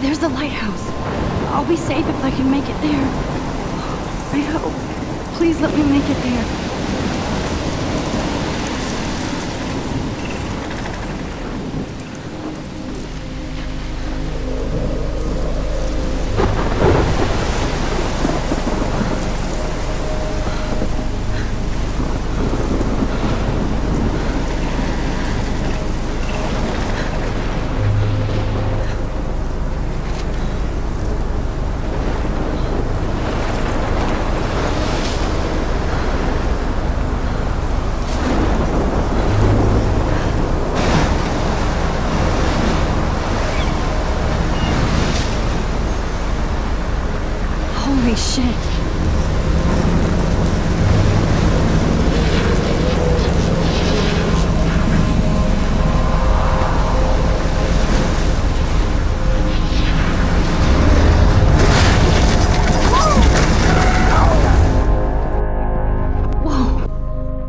There's the lighthouse. I'll be safe if I can make it there. I hope. Please let me make it there. Holy shit.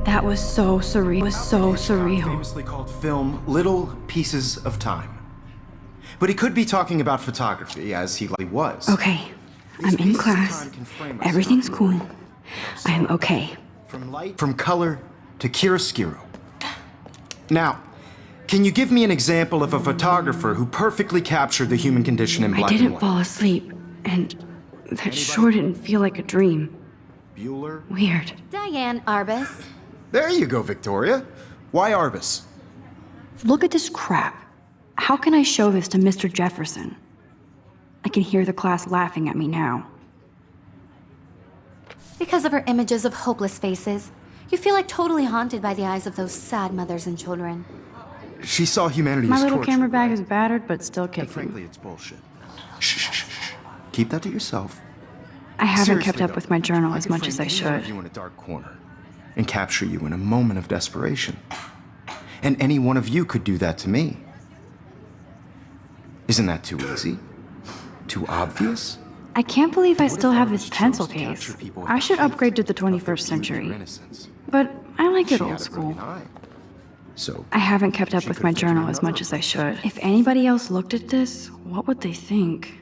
That was so surreal. It was so surreal. Famously called film Little Pieces of Time. But he could be talking about photography, as he likely was. Okay, I'm in class. Everything's cool. I am okay. From light, from color to chiaroscuro. Now, can you give me an example of a photographer who perfectly captured the human condition in black and white? I didn't fall asleep, and that sure didn't feel like a dream. Bueller? Weird. Diane Arbus. There you go, Victoria. Why Arbus? Look at this crap. How can I show this to Mr. Jefferson? I can hear the class laughing at me now. Because of her images of hopeless faces, you feel like totally haunted by the eyes of those sad mothers and children. She saw humanity My as little torture, camera bag right? is battered, but still And kicking. frankly, it's bullshit. Shh, shh, shh, shh. Keep that to yourself. I haven't Seriously, kept up though, with my journal as could much as I frame any one of should. you in a dark corner and capture you in a moment of desperation. And any one of you could do that to me. Isn't that too easy? Too obvious? I can't believe I What still if have artists this chose pencil to case. capture people with I the should height upgrade to the of their 21st beauty century. or innocence? But I like it She old had a school. brilliant eye. So I haven't kept up she with could my fit you journal in as another much as I should. If anybody else looked at this, what would they think?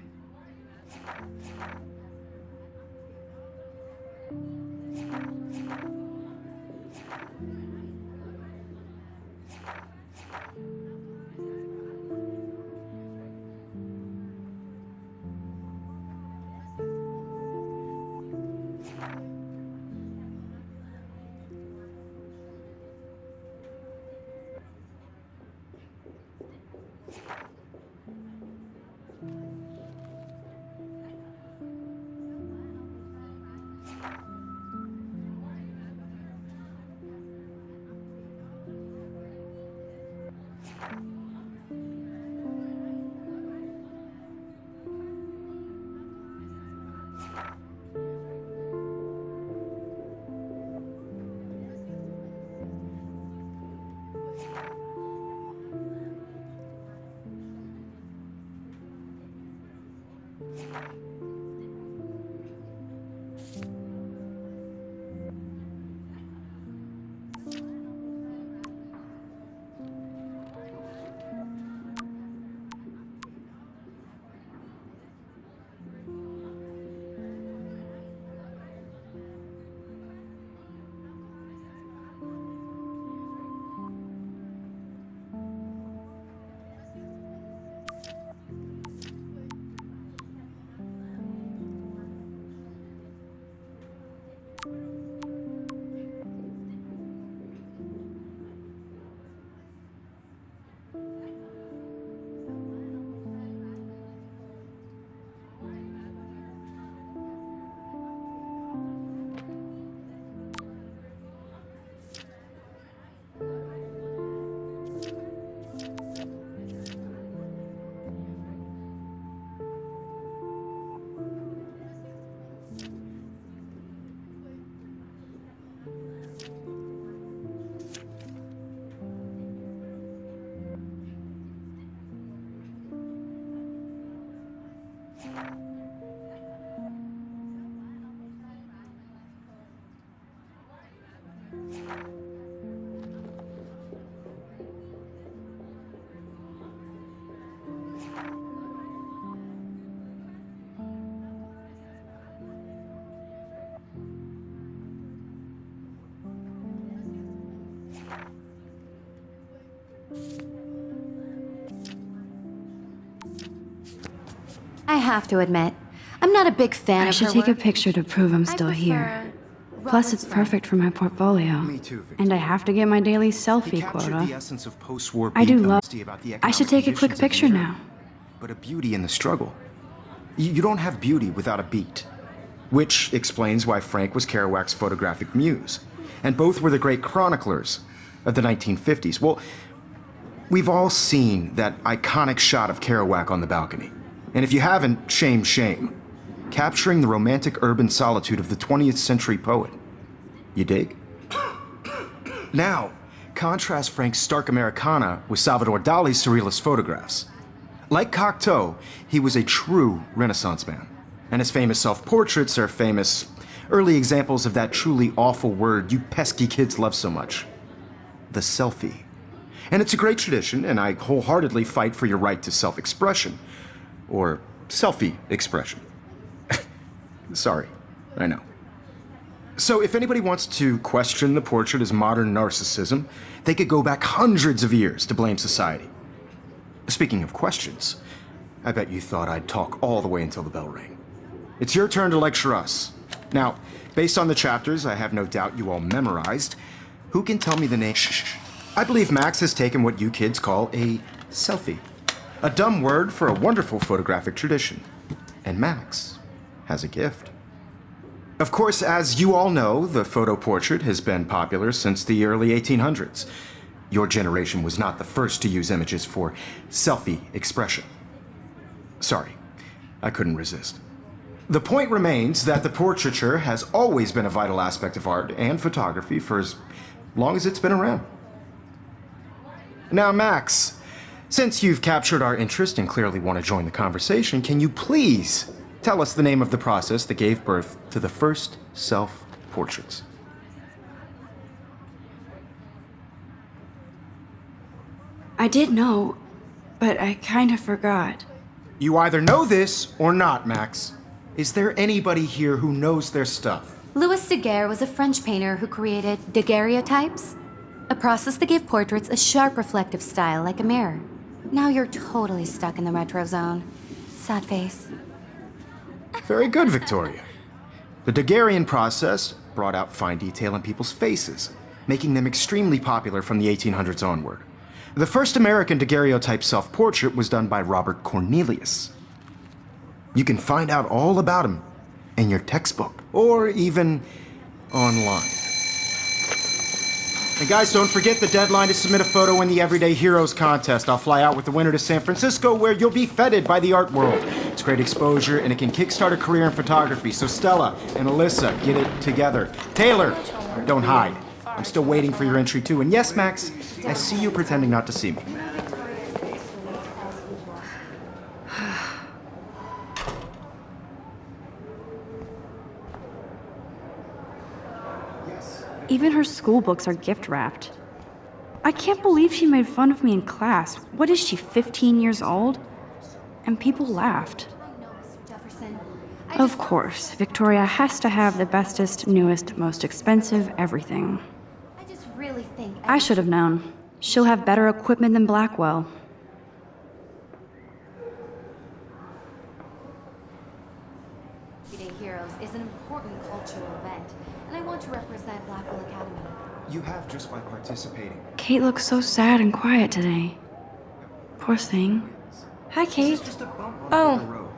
I have to admit, I'm not a big fan I of should her take a work. picture to prove I'm I still here. prefer Plus, it's Robert's work. perfect for my portfolio. Me too, Victor. And I have to get my daily He selfie captured the quota. essence of post-war I do beat love... honesty about the I should economic take a quick conditions of the picture era, now. but a beauty in the struggle. You don't have beauty without a beat. Which explains why Frank was Kerouac's photographic muse. And both were the great chroniclers of the 1950s. Well, we've all seen that iconic shot of Kerouac on the balcony. And if you haven't, shame, shame. Capturing the romantic urban solitude of the 20th century poet. You dig? Now, contrast Frank's stark Americana with Salvador Dali's surrealist photographs. Like Cocteau, he was a true Renaissance man. And his famous self-portraits are famous early examples of that truly awful word you pesky kids love so much. The selfie. And it's a great tradition, and I wholeheartedly fight for your right to self-expression. Or selfie expression. Sorry, I know. So if anybody wants to question the portrait as modern narcissism, they could go back hundreds of years to blame society. Speaking of questions, I bet you thought I'd talk all the way until the bell rang. It's your turn to lecture us. Now, based on the chapters I have no doubt you all memorized, who can tell me the name? Shh. I believe Max has taken what you kids call a selfie. A dumb word for a wonderful photographic tradition. And Max has a gift. Of course, as you all know, the photo portrait has been popular since the early 1800s. Your generation was not the first to use images for selfie expression. Sorry, I couldn't resist. The point remains that the portraiture has always been a vital aspect of art and photography for as long as it's been around. Now, Max, since you've captured our interest and clearly want to join the conversation, can you please tell us the name of the process that gave birth to the first self-portraits? I did know, but I kind of forgot. You either know this or not, Max. Is there anybody here who knows their stuff? Louis Daguerre was a French painter who created daguerreotypes, a process that gave portraits a sharp reflective style like a mirror. Now you're totally stuck in the retro zone. Sad face. Very good, Victoria. The Daguerrean process brought out fine detail in people's faces, making them extremely popular from the 1800s onward. The first American daguerreotype self-portrait was done by Robert Cornelius. You can find out all about him in your textbook, or even online. And guys, don't forget the deadline to submit a photo in the Everyday Heroes contest. I'll fly out with the winner to San Francisco, where you'll be feted by the art world. It's great exposure, and it can kickstart a career in photography. So Stella and Alyssa, get it together. Taylor, don't hide. I'm still waiting for your entry too. And yes, Max, I see you pretending not to see me. Even her school books are gift wrapped. I can't believe she made fun of me in class. What is she, 15 years old? And people laughed. I know, Mr. Jefferson. Of course, Victoria has to have the bestest, newest, most expensive everything. I just really think I should have known. She'll have better equipment than Blackwell. Everyday Heroes is an important cultural event, and I want to represent Blackwell Academy. You have just by participating. Kate looks so sad and quiet today. Poor thing. Hi, Kate. It's just a bump on Oh. the road.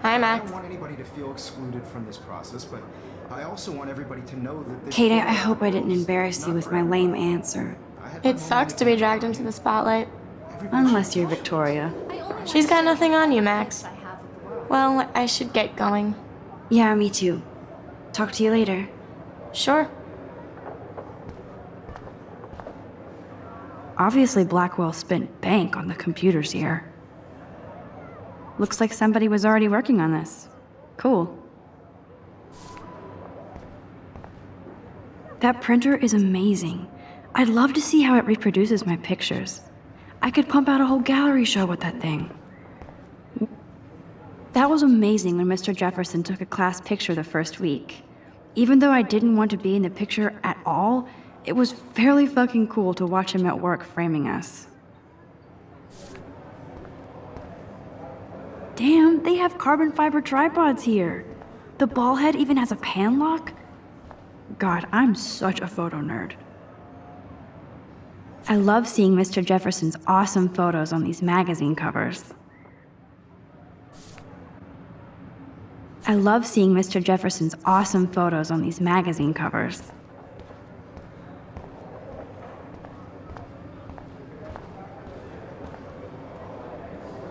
Hi, I Max. don't want anybody to feel excluded from this process, but I also want everybody to know that this Kate, I hope I didn't embarrass you with my lame answer. It sucks to be dragged into the spotlight. Unless you're Victoria. She's got nothing on you, Max. I have with the world. Well, I should get going. Yeah, me too. Talk to you later. Sure. Obviously, Blackwell spent bank on the computers here. Looks like somebody was already working on this. Cool. That printer is amazing. I'd love to see how it reproduces my pictures. I could pump out a whole gallery show with that thing. That was amazing when Mr. Jefferson took a class picture the first week. Even though I didn't want to be in the picture at all, it was fairly fucking cool to watch him at work framing us. Damn, they have carbon fiber tripods here. The ball head even has a pan lock. God, I'm such a photo nerd. I love seeing Mr. Jefferson's awesome photos on these magazine covers. I love seeing Mr. Jefferson's awesome photos on these magazine covers.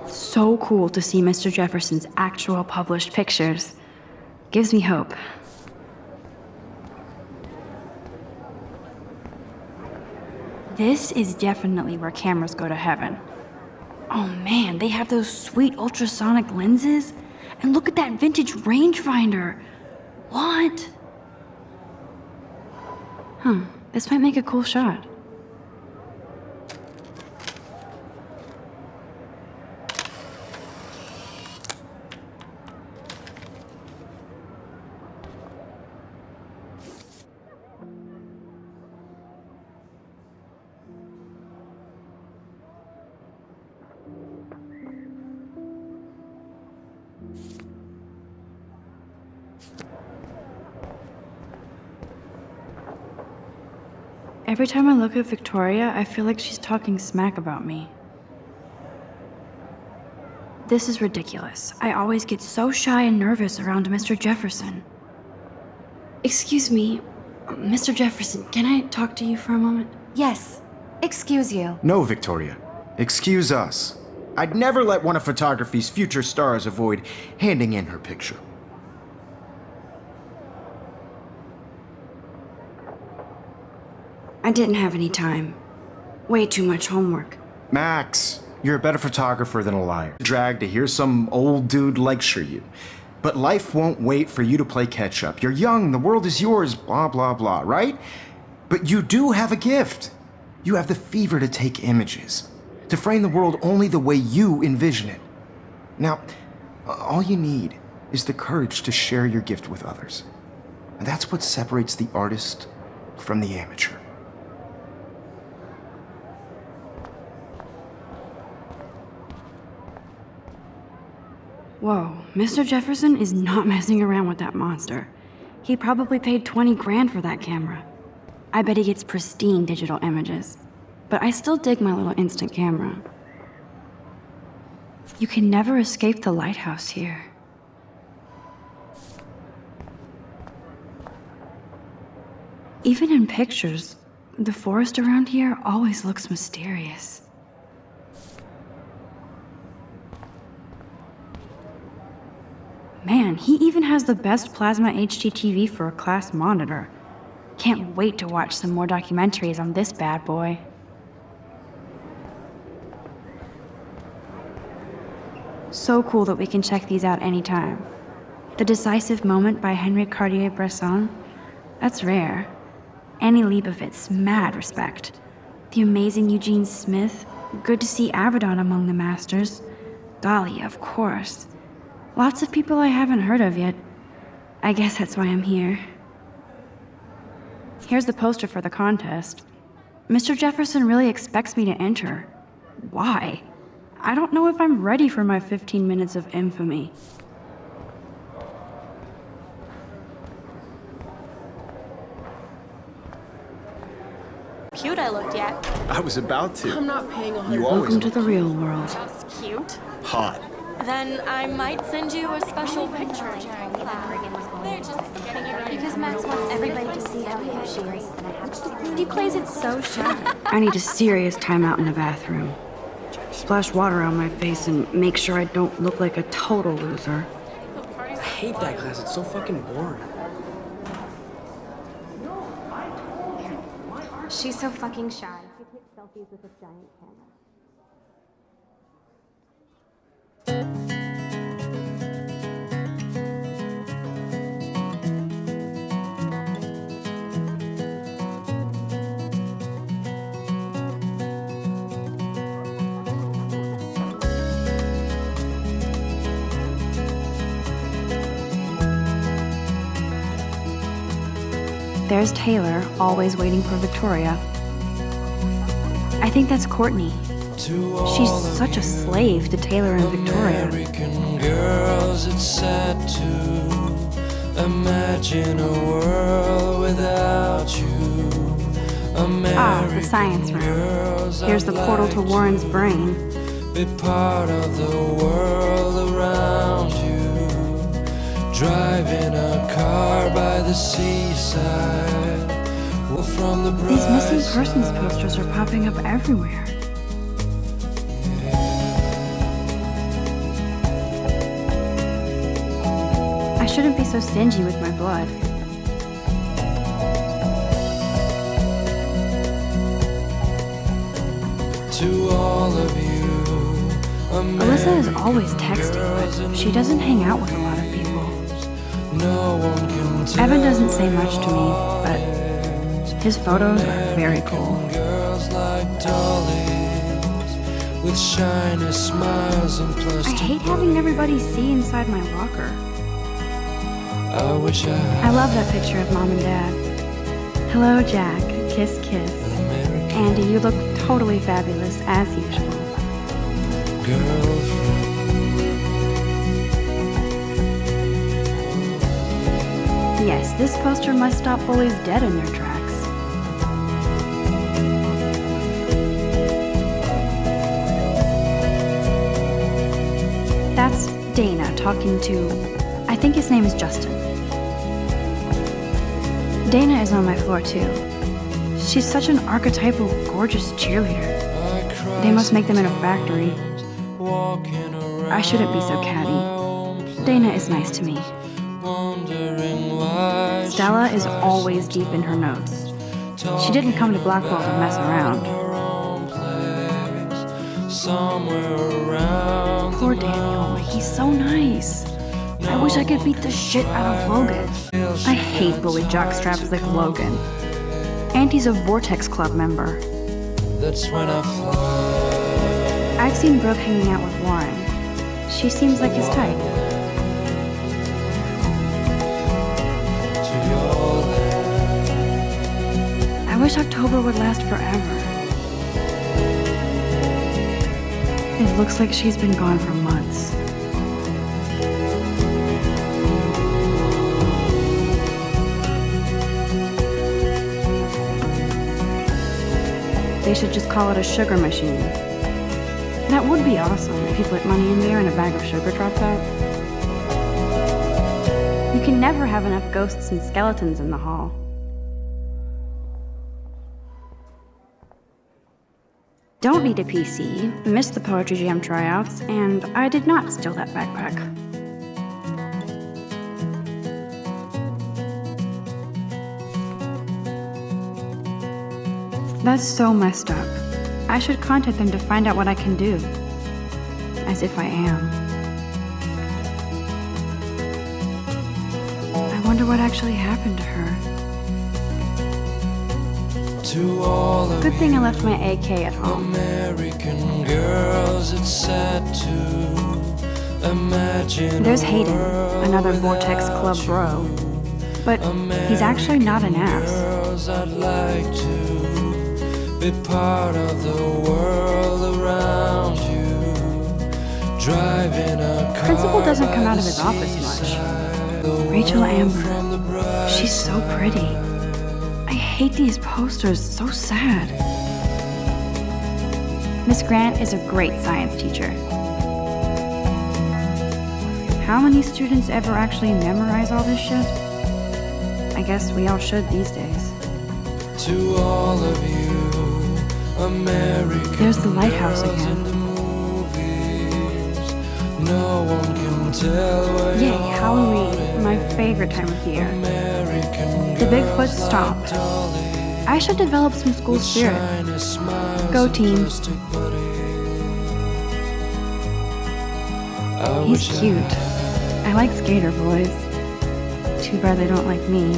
So cool to see Mr. Jefferson's actual published pictures. Gives me hope. This is definitely where cameras go to heaven. Oh man, they have those sweet ultrasonic lenses. And look at that vintage rangefinder. What? This might make a cool shot. Every time I look at Victoria, I feel like she's talking smack about me. This is ridiculous. I always get so shy and nervous around Mr. Jefferson. Excuse me, Mr. Jefferson, can I talk to you for a moment? Yes. Excuse you. No, Victoria. Excuse us. I'd never let one of photography's future stars avoid handing in her picture. I didn't have any time. Way too much homework. Max, you're a better photographer than a liar. Drag to hear some old dude lecture you. But life won't wait for you to play catch up. You're young, the world is yours, blah, blah, blah, right? But you do have a gift. You have the fever to take images, to frame the world only the way you envision it. Now, all you need is the courage to share your gift with others. And that's what separates the artist from the amateur. Whoa, Mr. Jefferson is not messing around with that monster. He probably paid 20 grand for that camera. I bet he gets pristine digital images. But I still dig my little instant camera. You can never escape the lighthouse here. Even in pictures, the forest around here always looks mysterious. Man, he even has the best plasma HDTV for a class monitor. Can't wait to watch some more documentaries on this bad boy. So cool that we can check these out anytime. The Decisive Moment by Henry Cartier-Bresson? That's rare. Annie Leibovitz, mad respect. The amazing Eugene Smith, good to see Avedon among the masters. Golly, of course. Lots of people I haven't heard of yet. I guess that's why I'm here. Here's the poster for the contest. Mr. Jefferson really expects me to enter. Why? I don't know if I'm ready for my 15 minutes of infamy. Cute I looked yet. I was about to. I'm not paying 100. You always Welcome to the real world. Just cute. hot. Then I might send you a special picture during class. They're just getting you ready. Because Max wants everybody to see how hip she is. He plays it so shy. I need a serious timeout in the bathroom. Splash water on my face and make sure I don't look like a total loser. I hate that class. It's so fucking boring. She's so fucking shy. She takes selfies with a giant camera. There's Taylor, always waiting for Victoria. I think that's Courtney. She's such a slave to Taylor and Victoria. American girls, it's sad to imagine a world without you. The science room. Here's the portal to Warren's brain. Be part of the world around you. Driving a car by the seaside. From the These missing bright persons side. posters are popping up everywhere. I shouldn't be so stingy with my blood. To all of you, Alyssa is always texting, but she doesn't hang out with a lot of people. no one can tell. Evan doesn't say much to me, but his photos are very cool. Girls like dollies with shiny smiles and I plastic. hate having everybody see inside my locker. I wish I I had love that picture of Mom and Dad. Hello, Jack. Kiss, kiss. an American Andy, you look totally fabulous, as usual. girlfriend. Yes, this poster must stop bullies dead in their tracks. That's Dana talking to, I think his name is Justin. Dana is on my floor too. She's such an archetypal, gorgeous cheerleader. I cry They must make them in a factory. walking around I shouldn't be so catty. Dana is nice to me. wondering why Stella is always deep in her notes. She didn't come to Blackwell to mess around. her own place somewhere around. Poor Daniel, he's so nice. I wish I could beat the shit out of Logan. I hate bully jockstraps like Logan. And he's a Vortex Club member. That's when I fly. I've seen Brooke hanging out with Warren. She seems like his type. I wish October would last forever. It looks like she's been gone for months. They should just call it a sugar machine. That would be awesome if you put money in there and a bag of sugar dropped out. You can never have enough ghosts and skeletons in the hall. Don't need a PC, missed the Poetry Jam tryouts, and I did not steal that backpack. That's so messed up. I should contact them to find out what I can do. As if I am. I wonder what actually happened to her. To all of Good thing I left my AK at home. American girls, it's sad to imagine. There's Hayden, another Vortex Club bro. But he's actually not an ass. Girls, I'd like to be part of the world around you. Driving a car. Principal doesn't come out of his office much. Rachel Amber. She's so pretty. I hate these posters, so sad. Miss Grant is a great science teacher. How many students ever actually memorize all this shit? I guess we all should these days. To all of you, American. There's the lighthouse girls again. in the movies. No one can tell where Yay, your heart Halloween, my favorite time of the year. The Bigfoot stomped. I should develop some school spirit. Go team. He's cute. I like skater boys. Too bad they don't like me.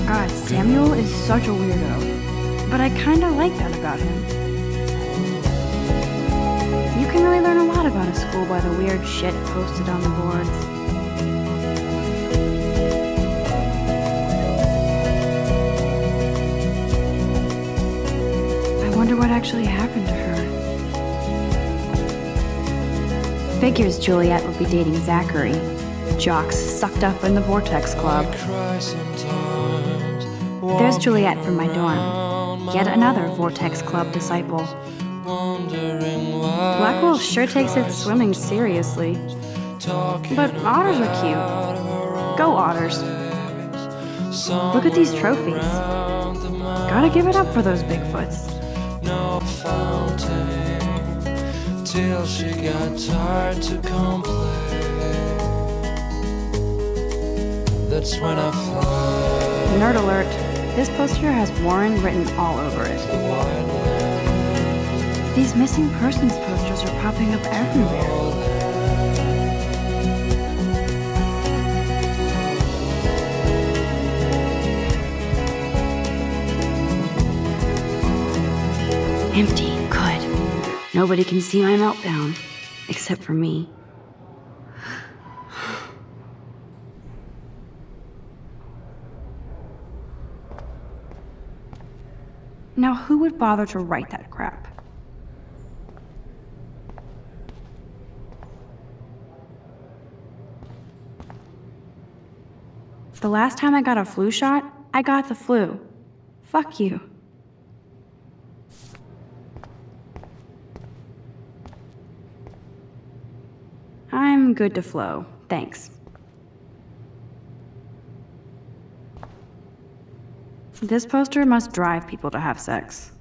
God, Samuel is such a weirdo. But I kinda like that about him. You can really learn a lot about a school by the weird shit posted on the boards. I wonder what actually happened to her. Figures Juliet would be dating Zachary. Jocks sucked up in the Vortex Club. There's Juliet from my dorm. Yet another Vortex Club disciple. Blackwell sure takes its swimming seriously. But otters are cute. Go otters. Look at these trophies. Gotta give it up for those Bigfoots. No fountain till she got tired to complain. That's when I fly. Nerd alert. This poster has Warren written all over it. These missing persons posters are popping up everywhere. Empty. Good. Nobody can see my meltdown. Except for me. Now, who would bother to write that crap? The last time I got a flu shot, I got the flu. Fuck you. I'm good to flow, thanks. This poster must drive people to have sex.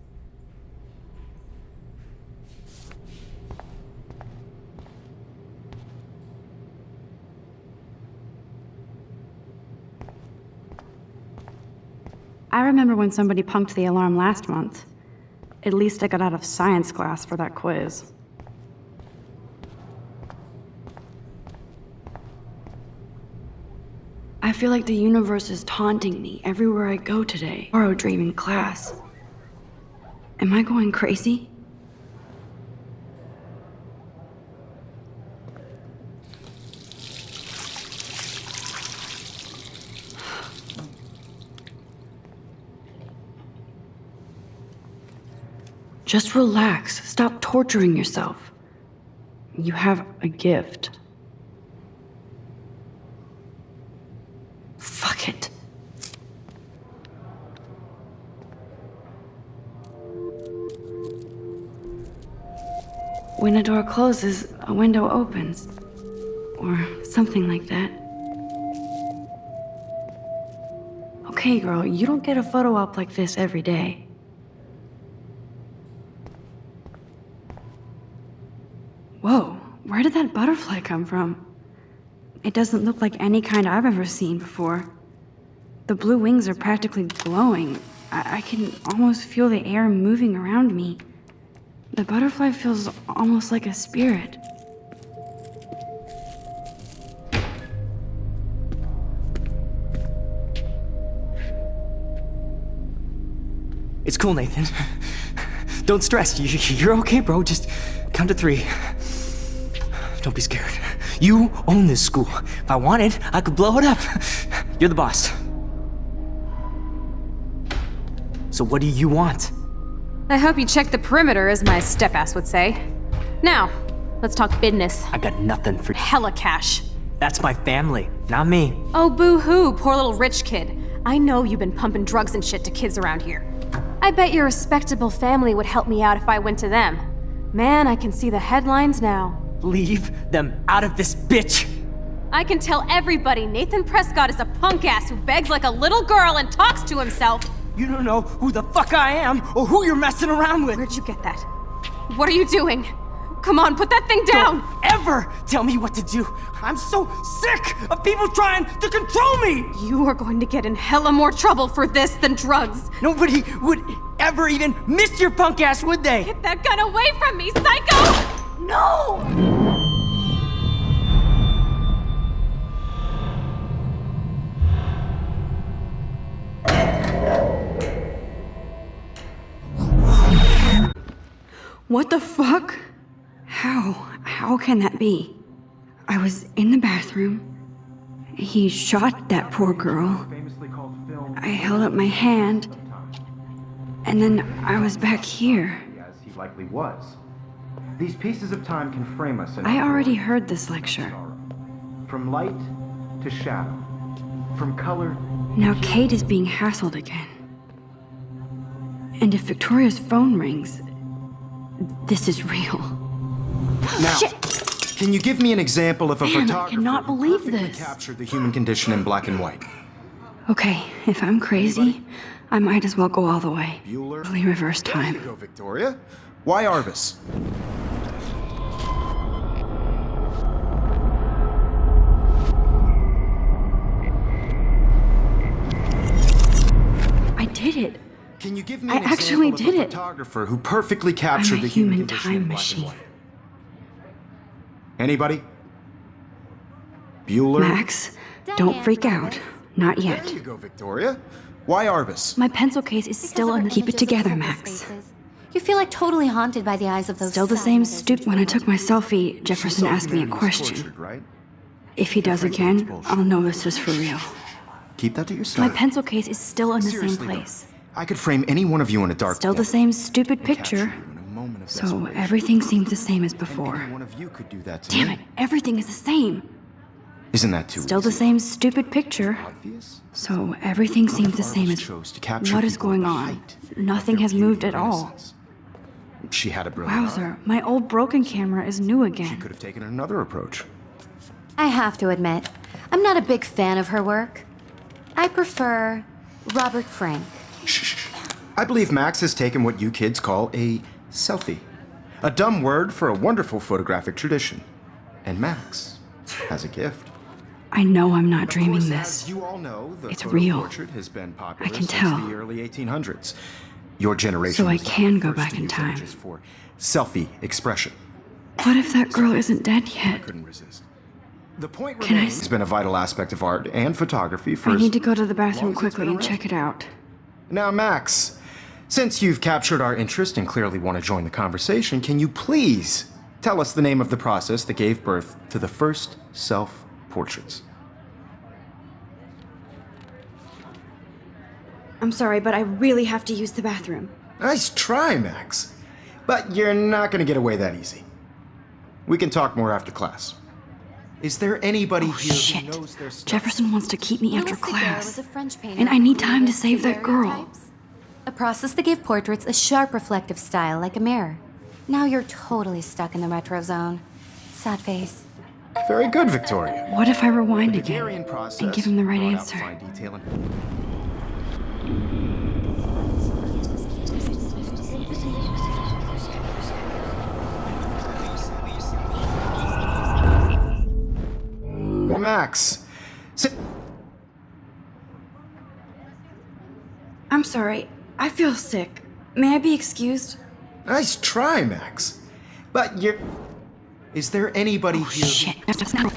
I remember when somebody punked the alarm last month. At least I got out of science class for that quiz. I feel like the universe is taunting me everywhere I go today. Borrow dream in class. Am I going crazy? Just relax. Stop torturing yourself. You have a gift. Fuck it. When a door closes, a window opens. Or something like that. Okay, girl, you don't get a photo op like this every day. Whoa, where did that butterfly come from? It doesn't look like any kind I've ever seen before. The blue wings are practically glowing. I can almost feel the air moving around me. The butterfly feels almost like a spirit. It's cool, Nathan. Don't stress. You're okay, bro. Just count to 3. Don't be scared. You own this school. If I wanted, I could blow it up. You're the boss. So what do you want? I hope you checked the perimeter, as my step-ass would say. Now, let's talk business. I got nothing for Hella cash. That's my family, not me. Oh, boo-hoo, poor little rich kid. I know you've been pumping drugs and shit to kids around here. I bet your respectable family would help me out if I went to them. Man, I can see the headlines now. Leave them out of this bitch! I can tell everybody Nathan Prescott is a punk ass who begs like a little girl and talks to himself. You don't know who the fuck I am or who you're messing around with. Where'd you get that? What are you doing? Come on, put that thing down! Don't ever tell me what to do. I'm so sick of people trying to control me. You are going to get in hella more trouble for this than drugs. Nobody would ever even miss your punk ass, would they? Get that gun away from me, psycho! No! What the fuck? How can that be? I was in the bathroom. He shot that poor girl. I held up my hand. And then I was back here. As he likely was. These pieces of time can frame us in I our already world. heard this lecture. From light to shadow. From color. Now Kate is being hassled again. And if Victoria's phone rings, this is real. Now, Shit. can you give me an example of a Man, I photographer cannot who believe perfectly this. captured the human condition in black and white? Okay, if I'm crazy, I might as well go all the way. Bueller? Fully reverse There you time. go, Victoria. Why Arbus? I did it. Can you give me I an actually example did of a it. photographer who perfectly captured I'm a the human human condition time in black and machine. white? Anybody? Bueller? Max, don't Diane, freak out. Arbus. Not There yet. you go, Victoria. Why Arbus? My pencil case is still in the... Keep it together, Max. You feel like totally haunted by the eyes of those. Still the same sad stupid. When I took my selfie, Jefferson asked me a Humanity was question. tortured, right? If he does again, I'll know this is for real. Keep that to yourself. My pencil case is still in the same Seriously, though, place. I could frame any one of you in a dark Still the corner same stupid and capture picture. you in a moment of So desperation. everything seems the same as And before. any one of you could do that to Damn me. it, everything is the same. Isn't that too Still the easy? same stupid picture. Obvious? So everything seems the same Arbus as... chose to capture What is people going at the on? height of Nothing their has beauty moved and at all. innocence. She had a brilliant eye. Wowzer, my old broken camera is new She again. could have taken another approach. I have to admit, I'm not a big fan of her work. I prefer Robert Frank. Shh. I believe Max has taken what you kids call a selfie. A dumb word for a wonderful photographic tradition. And Max has a gift. I know I'm not Of dreaming course, this. as you all know, the It's photo real. portrait has been popular I can since tell. the early 1800s. Your generation So I was not can the go first back to in use time. images for selfie expression. What if that girl isn't dead yet? Couldn't resist. The point Can I remains has been a vital aspect of art and photography for I as need to go to the long bathroom as it's quickly been and check it out. Now, Max, Since you've captured our interest and clearly want to join the conversation, can you please tell us the name of the process that gave birth to the first self-portraits? I'm sorry, but I really have to use the bathroom. Nice try, Max. But you're not going to get away that easy. We can talk more after class. Is there anybody here Shit. who knows their stuff? Jefferson wants to keep me after Louis Daguerre class. was a French painter And I who need time to created save that girl. daguerreotypes, a process that gave portraits a sharp reflective style like a mirror. Now you're totally stuck in the retro zone. Sad face. Very good, Victoria. What if I rewind The again Daguerrean process and give him the right brought out answer? fine detail and- Max, sit. I'm sorry. I feel sick. May I be excused? Nice try, Max. But you're... Is there anybody here... Shit. That's not...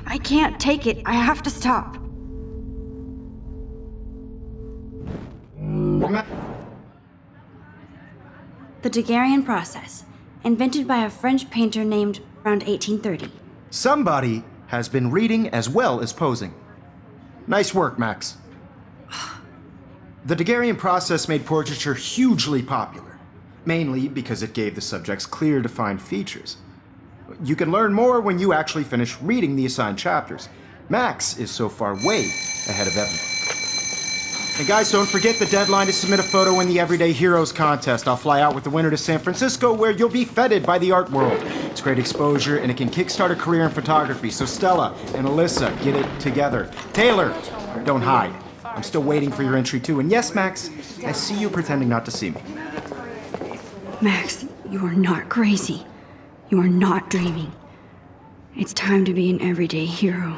I can't take it. I have to stop. The Daguerrean process, invented by a French painter named around 1830. Somebody has been reading as well as posing. Nice work, Max. The Daguerrean process made portraiture hugely popular, mainly because it gave the subjects clear, defined features. You can learn more when you actually finish reading the assigned chapters. Max is so far way ahead of everyone. And guys, don't forget the deadline to submit a photo in the Everyday Heroes contest. I'll fly out with the winner to San Francisco, where you'll be feted by the art world. It's great exposure, and it can kickstart a career in photography. So Stella and Alyssa, get it together. Taylor, don't hide. I'm still waiting for your entry too. And yes, Max, I see you pretending not to see me. Max, you are not crazy. You are not dreaming. It's time to be an everyday hero.